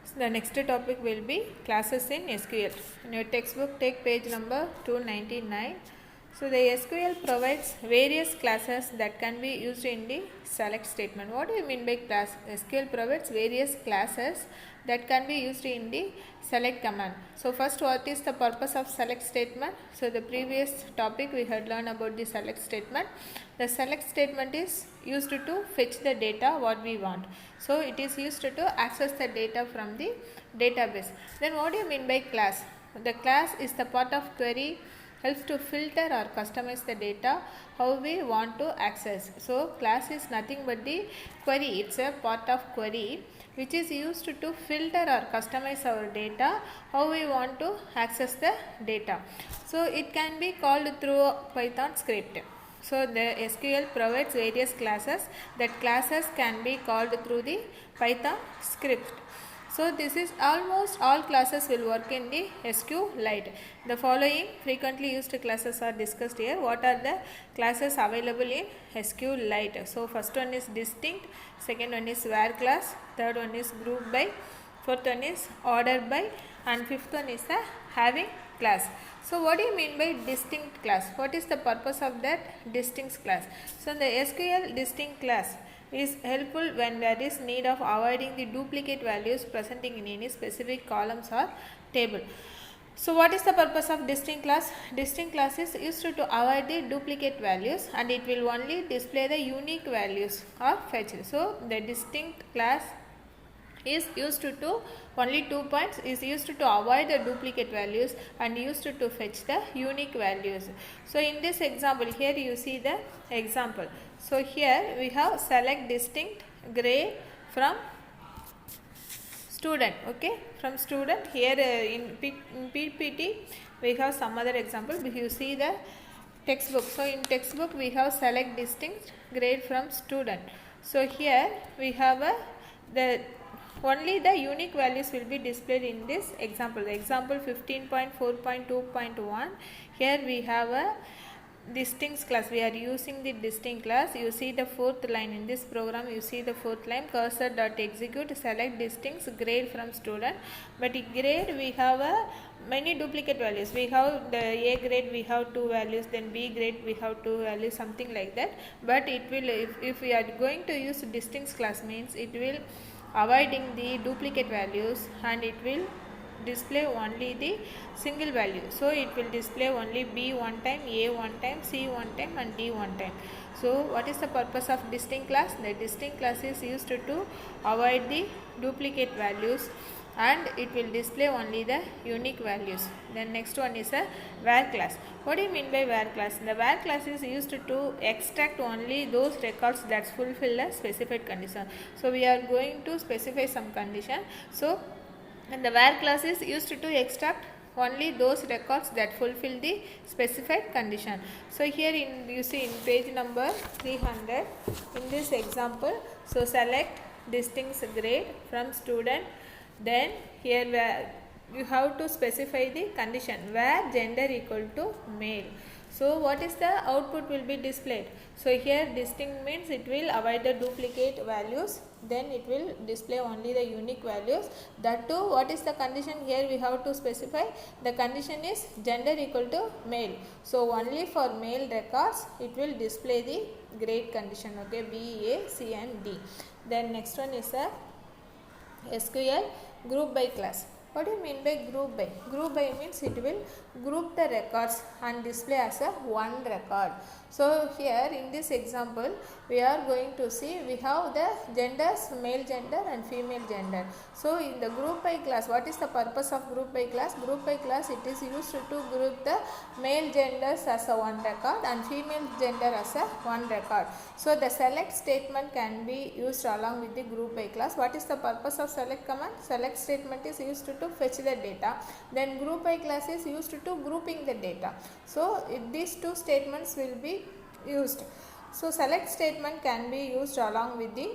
So the next topic will be classes in SQL. In your textbook, take page number 299. So the SQL provides various classes that can be used in the select statement. What do you mean by class? SQL provides various classes that can be used in the select command. So first, what is the purpose of select statement? So the previous topic we had learned about the select statement. The select statement is used to fetch the data what we want. So it is used to access the data from the database. Then what do you mean by class? The class is the part of query, helps to filter or customize the data how we want to access. So class is nothing but the query. It's a part of query which is used to filter or customize our data how we want to access the data. So it can be called through Python script. So the SQL provides various classes. That classes can be called through the Python script. So this is almost all classes will work in the SQLite. The following frequently used classes are discussed here. What are the classes available in SQLite? So first one is distinct, second one is where class, third one is group by, fourth one is order by, and fifth one is the having class. So what do you mean by distinct class? What is the purpose of that distinct class? So the SQL distinct class is helpful when there is need of avoiding the duplicate values presenting in any specific columns or table. So what is the purpose of distinct class? Distinct class is used to avoid the duplicate values and it will only display the unique values or fetched. So the distinct class is used to only 2 points is used to avoid the duplicate values and used to fetch the unique values. So in this example here you see the example. So here we have select distinct grade from student. Okay, from student. Here in PPT we have some other example. You see the textbook. So in textbook we have select distinct grade from student. So here we have only the unique values will be displayed in this example. The example 15.4.2.1. Here we have a distinct class. We are using the distinct class. You see the fourth line in this program. You see the fourth line, cursor dot execute select distinct grade from student. But in grade we have many duplicate values. We have the A grade we have 2 values, then B grade we have 2 values, something like that. But it will if we are going to use distinct class means it will avoiding the duplicate values and it will display only the single value. So it will display only B one time, A one time, C one time and D one time. So what is the purpose of distinct class? The distinct class is used to avoid the duplicate values and it will display only the unique values. Then next one is a where class. What do you mean by where class? The where class is used to extract only those records that fulfill a specified condition. So we are going to specify some condition. So and the where class is used to extract only those records that fulfill the specified condition. So here you see in page number 300 in this example. So select distinct grade from student. Then here where you have to specify the condition where gender equal to male. So what is the output will be displayed? So here distinct means it will avoid the duplicate values, then it will display only the unique values. That too, what is the condition here we have to specify? The condition is gender equal to male. So only for male records it will display the grade condition. Okay, B, A, C and D. Then next one is a SQL group by class. What do you mean by group by? Group by means it will group the records and display as a one record. So here in this example we are going to see we have the genders, male gender and female gender. So in the group by class, what is the purpose of group by class? Group by class it is used to group the male genders as a one record and female gender as a one record. So the select statement can be used along with the group by class. What is the purpose of select command? Select statement is used to fetch the data. Then group by class is used to grouping the data. So these two statements will be used. So select statement can be used along with the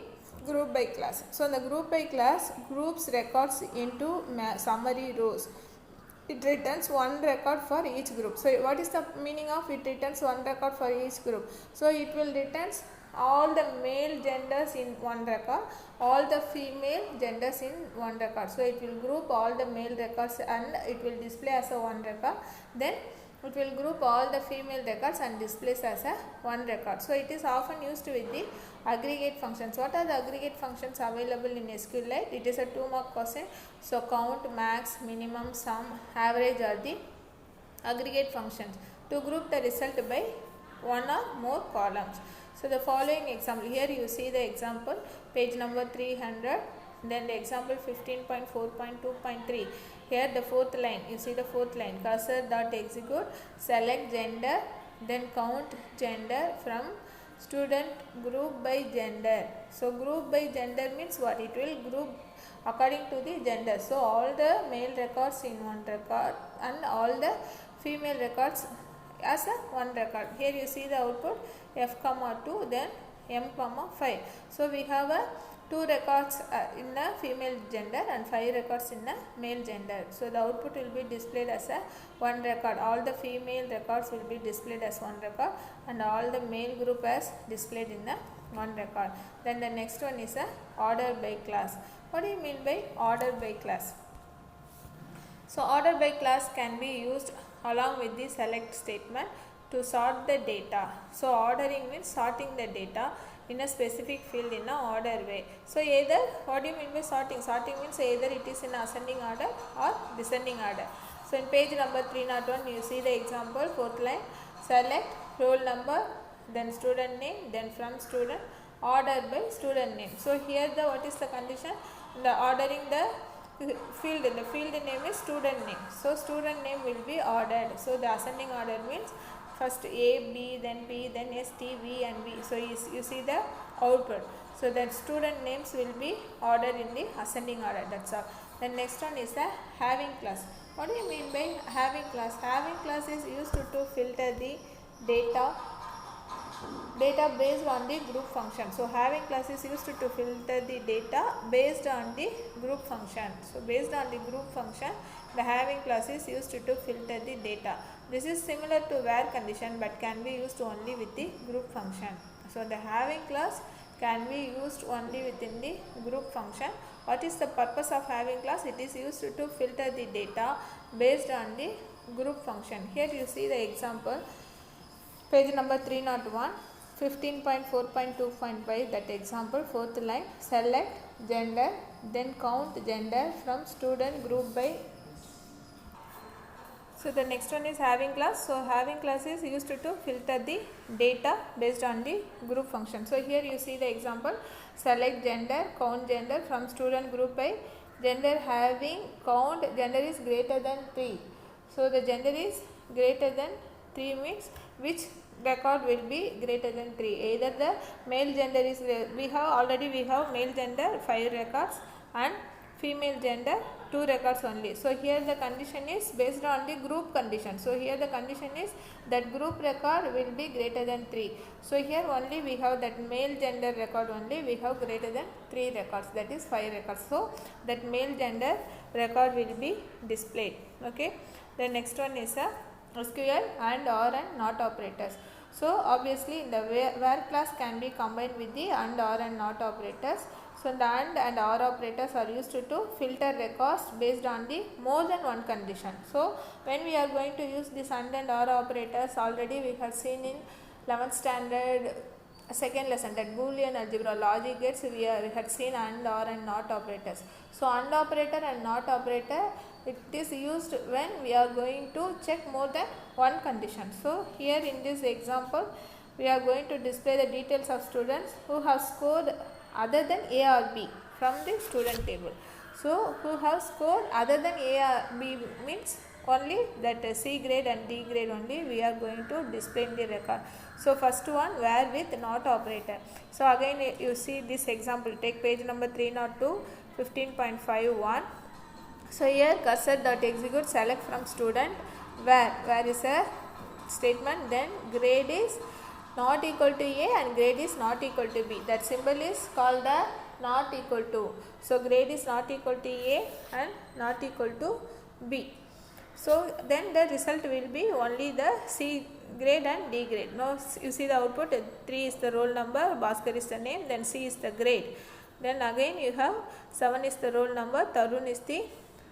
group by class. So the group by class groups records into summary rows. It returns one record for each group. So what is the meaning of it returns one record for each group? So it will returns all the male genders in one record, all the female genders in one record. So it will group all the male records and it will display as a one record. Then it will group all the female records and displays as a one record. So it is often used with the aggregate functions. What are the aggregate functions available in SQLite? It is a 2-mark question. So count, max, minimum, sum, average are the aggregate functions to group the result by one or more columns. So the following example, here you see the example, page number 300, then the example 15.4.2.3. Here the fourth line, you see the fourth line, cursor dot execute, select gender, then count gender from student group by gender. So group by gender means what? It will group according to the gender. So all the male records in one record and all the female records as a one record. Here you see the output f comma 2, then m comma 5. So we have a 2 records in the female gender and 5 records in the male gender. So the output will be displayed as a one record. All the female records will be displayed as one record and all the male group as displayed in the one record. Then the next one is a order by class. What do you mean by order by class? So order by class can be used along with the select statement to sort the data. So ordering means sorting the data in a specific field in a order way. So either, what do you mean by sorting? Sorting means either it is in ascending order or descending order. So in page number 301 you see the example, fourth line, select roll number, then student name, then from student, order by student name. So here the what is the condition? The ordering the field name is student name. So student name will be ordered. So the ascending order means first A, B, then P, then S, T, V and V. So you see the output. So that student names will be ordered in the ascending order. That's all. Then next one is the having class. What do you mean by having class? Having class is used to filter the data based on the group function. So having class is used to filter the data based on the group function. So based on the group function, the having class is used to filter the data. This is similar to where condition but can be used only with the group function. So the having class can be used only within the group function. What is the purpose of having class? It is used to filter the data based on the group function. Here you see the example, page number 301, 15.4.2.5, that example, fourth line, select gender, then count gender from student group by. So the next one is having class. So having class is used to filter the data based on the group function. So here you see the example, select gender, count gender from student group by gender having count gender is greater than 3. So the gender is greater than 3 means which record will be greater than 3. Either the male gender is, we have male gender 5 records and female gender 2 records only. So here the condition is based on the group condition. So here the condition is that group record will be greater than 3. So here only we have that male gender record only, we have greater than 3 records, that is 5 records. So that male gender record will be displayed. Okay. The next one is a SQL and or and not operators. So obviously the where class can be combined with the and or and not operators. So the and or operators are used to filter records based on the more than one condition. So when we are going to use this and or operators, already we have seen in 11th standard second lesson, that Boolean algebra logic gates, we had seen and or and not operators. So and operator and not operator, it is used when we are going to check more than one condition. So here in this example, we are going to display the details of students who have scored other than A or B from the student table. So who have scored other than A or B means only that C grade and D grade only we are going to display in the record. So first one, where with not operator. So again you see this example, take page number 302, 15.51. So here cursor dot execute, select from student, where is a statement, then grade is not equal to A and grade is not equal to B. That symbol is called the not equal to. So grade is not equal to A and not equal to B. So then the result will be only the C grade and D grade. Now you see the output, 3 is the roll number, Bhaskar is the name, then C is the grade. Then again you have 7 is the roll number, Tarun is the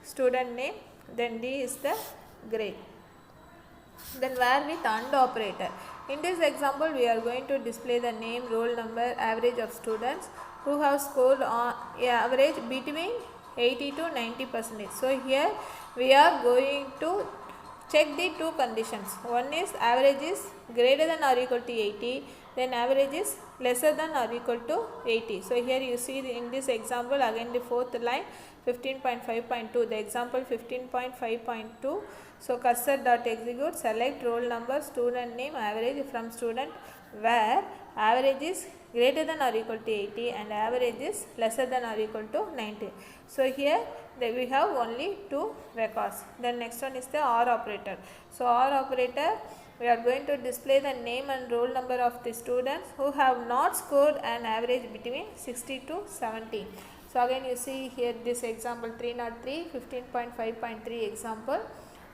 student name, then D is the grade. Then where with AND operator. In this example we are going to display the name, roll number, average of students who have scored on average between 80 to 90%. So here we are going to check the two conditions. One is average is greater than or equal to 80, then average is lesser than or equal to 80. So here you see in this example again the fourth line 15.5.2, the example 15.5.2. So cursor dot execute, select roll number, student name, average from student, where average is greater than or equal to 80 and average is lesser than or equal to 90. So here we have only two records. Then next one is the OR operator. So OR operator, we are going to display the name and roll number of the students who have not scored an average between 60 to 70. So again you see here this example 303, 15.5.3 example.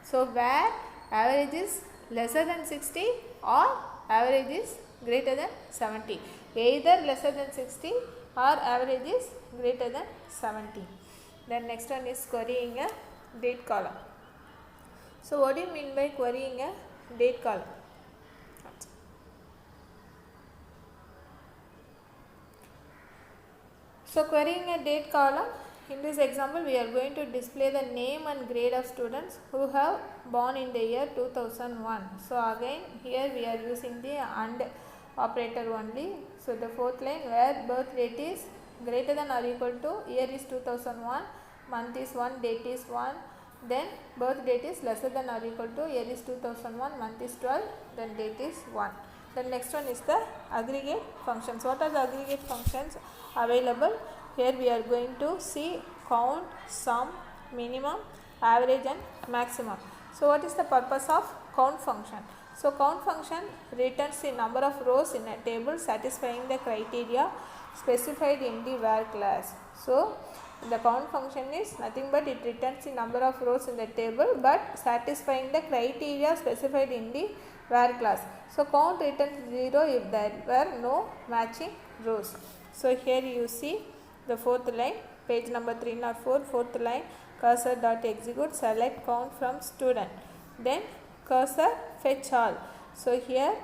So where average is lesser than 60 or average is greater than 70. Either lesser than 60 or average is greater than 70. Then next one is querying a date column. So what do you mean by querying a date column? So querying a date column, in this example we are going to display the name and grade of students who have born in the year 2001. So again here we are using the AND operator only. So the fourth line, where birth date is greater than or equal to, year is 2001, month is 1, date is 1, then birth date is lesser than or equal to, year is 2001, month is 12, then date is 1. Then next one is the aggregate functions. What are the aggregate functions available? Here we are going to see count, sum, minimum, average and maximum. So what is the purpose of count function? So count function returns the number of rows in a table satisfying the criteria specified in the var class. So the count function is nothing but it returns the number of rows in the table but satisfying the criteria specified in the var class. So count returns 0 if there were no matching rows. So here you see the fourth line, page number 304, fourth line, cursor dot execute, select count from student, then cursor fetch all. So here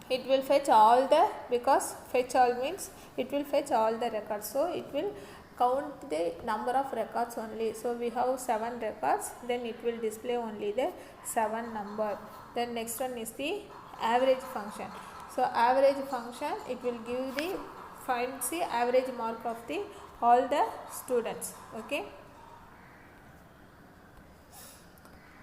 it will fetch all the, because fetch all means it will fetch all the records, so it will count the number of records only. So we have 7 records, then it will display only the 7 number. Then next one is the average function. So average function, it will give the finds the average mark of the all the students. Okay.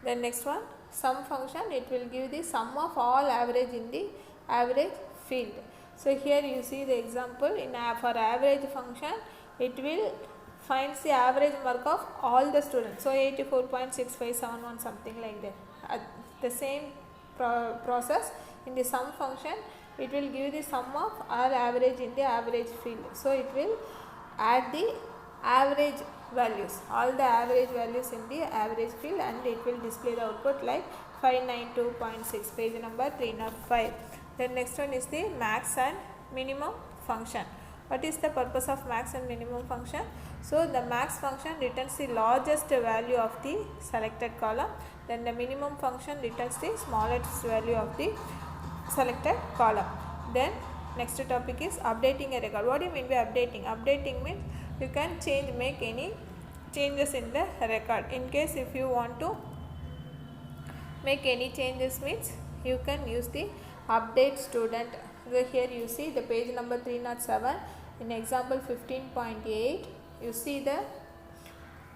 Then next one, sum function, it will give the sum of all average in the average field. So here you see the example in for average function, it will finds the average mark of all the students. So 84.6571 something like that. The same process in the sum function, it will give the sum of all average in the average field. So it will add the average values, all the average values in the average field, and it will display the output like 592.6, page number 305. Then next one is the max and minimum function. What is the purpose of max and minimum function? So the max function returns the largest value of the selected column, then the minimum function returns the smallest value of the selected column. Then next topic is updating a record. What do you mean by updating? Updating means you can make any changes in the record. In case if you want to make any changes means you can use the update student. So here you see the page number 307 in example 15.8. you see the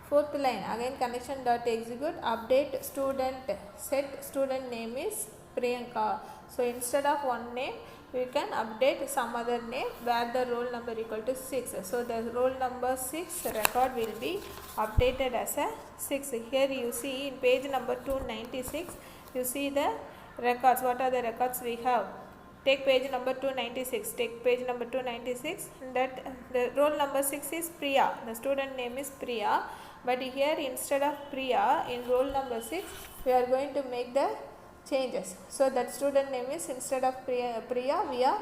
fourth line, again connection dot execute, update student, set student name is Priyanka. So instead of one name we can update some other name where the roll number equal to 6. So the roll number 6 record will be updated as a 6. Here you see in page number 296 you see the records. What are the records we have? Take page number 296. Take page number 296. That the roll number 6 is Priya. The student name is Priya. But here instead of Priya in roll number 6, we are going to make the changes. So that student name is instead of Priya we are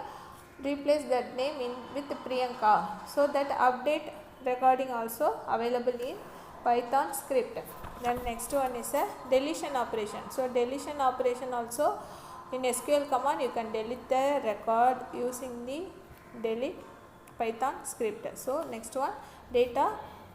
replace that name with Priyanka. So that update recording also available in Python script. Then next one is a deletion operation. So deletion operation also in SQL command you can delete the record using the delete Python script. So next one, data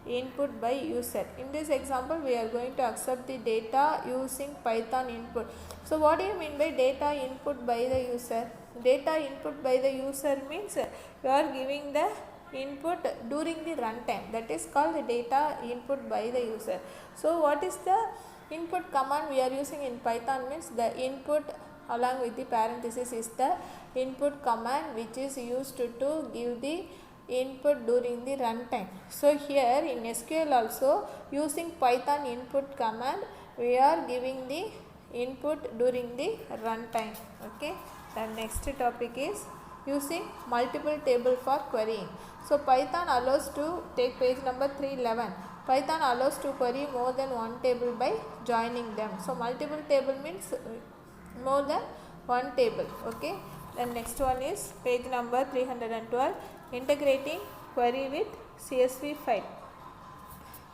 input by user. In this example we are going to accept the data using Python input. So what do you mean by data input by the user? Data input by the user means you are giving the input during the runtime, that is called the data input by the user. So what is the input command we are using in Python means the input along with the parenthesis is the input command which is used to give the input during the runtime. So here in SQL also using Python input command we are giving the input during the runtime. Okay. The next topic is using multiple table for querying. So Python allows to take page number 311. Python allows to query more than one table by joining them. So multiple table means more than one table. Okay. Then next one is page number 312, integrating query with CSV file.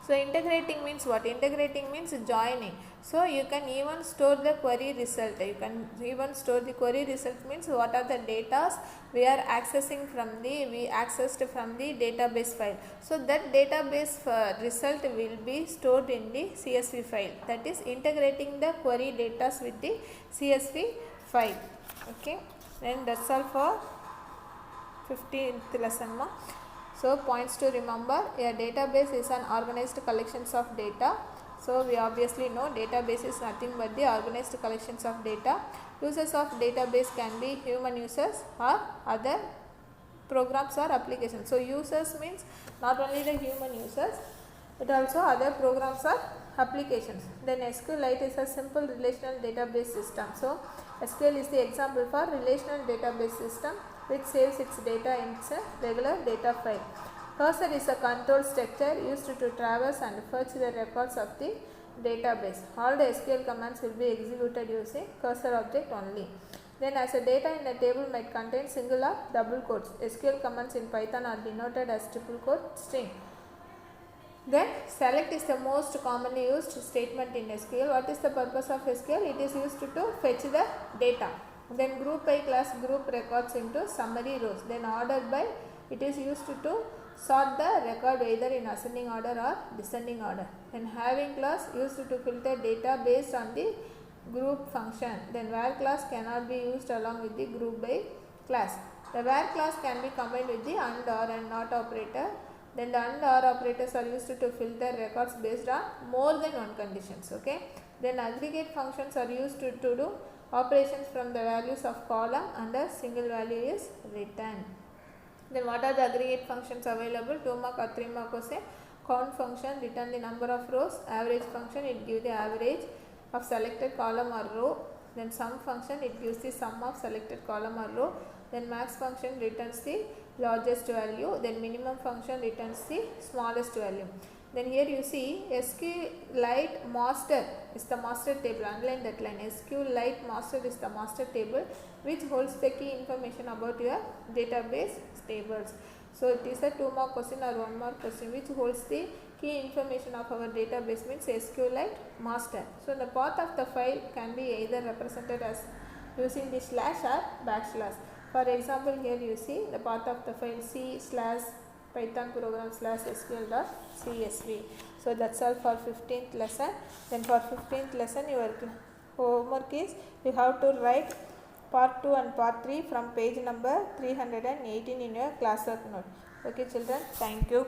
So integrating means what? Integrating means joining. So you can even store the query result. You can even store the query result means what are the data we are accessing from we accessed from the database file. So that database result will be stored in the CSV file. That is integrating the query data with the CSV file. Okay. Then that's all for 15th lesson. So points to remember, a database is an organized collections of data. So we obviously know database is nothing but the organized collections of data. Users of database can be human users or other programs or applications. So users means not only the human users but also other programs or applications. Then SQLite is a simple relational database system. So SQL is the example for relational database system which saves its data in its regular data file. Cursor is a control structure used to traverse and fetch the records of the database. All the SQL commands will be executed using cursor object only. Then as a data in a table might contain single or double quotes, SQL commands in Python are denoted as triple quote string. Then select is the most commonly used statement in SQL. What is the purpose of SQL? It is used to fetch the data. Then group by class group records into summary rows. Then order by, it is used to sort the record either in ascending order or descending order. Then having class used to filter data based on the group function. Then where class cannot be used along with the group by class. The where class can be combined with the and, or and not operator. Then the and, or operators are used to filter records based on more than one conditions. Okay. Then aggregate functions are used to do operations from the values of column and a single value is returned. Then what are the aggregate functions available? 2 mark or 3 mark was a count function, return the number of rows. Average function, it gives the average of selected column or row. Then sum function, it gives the sum of selected column or row. Then max function returns the largest value. Then minimum function returns the smallest value. Then here you see SQLite master is the master table. Underline that line. SQLite master is the master table which holds the key information about your database tables. So it is a 2 mark question or 1 mark question which holds the key information of our database means SQLite master. So the path of the file can be either represented as using the slash or backslash. For example, here you see the path of the file C/Python program /SQL.CSV. So that's all for 15th lesson. Then for 15th lesson your homework is you have to write part 2 and part 3 from page number 318 in your classwork note. Okay children, thank you.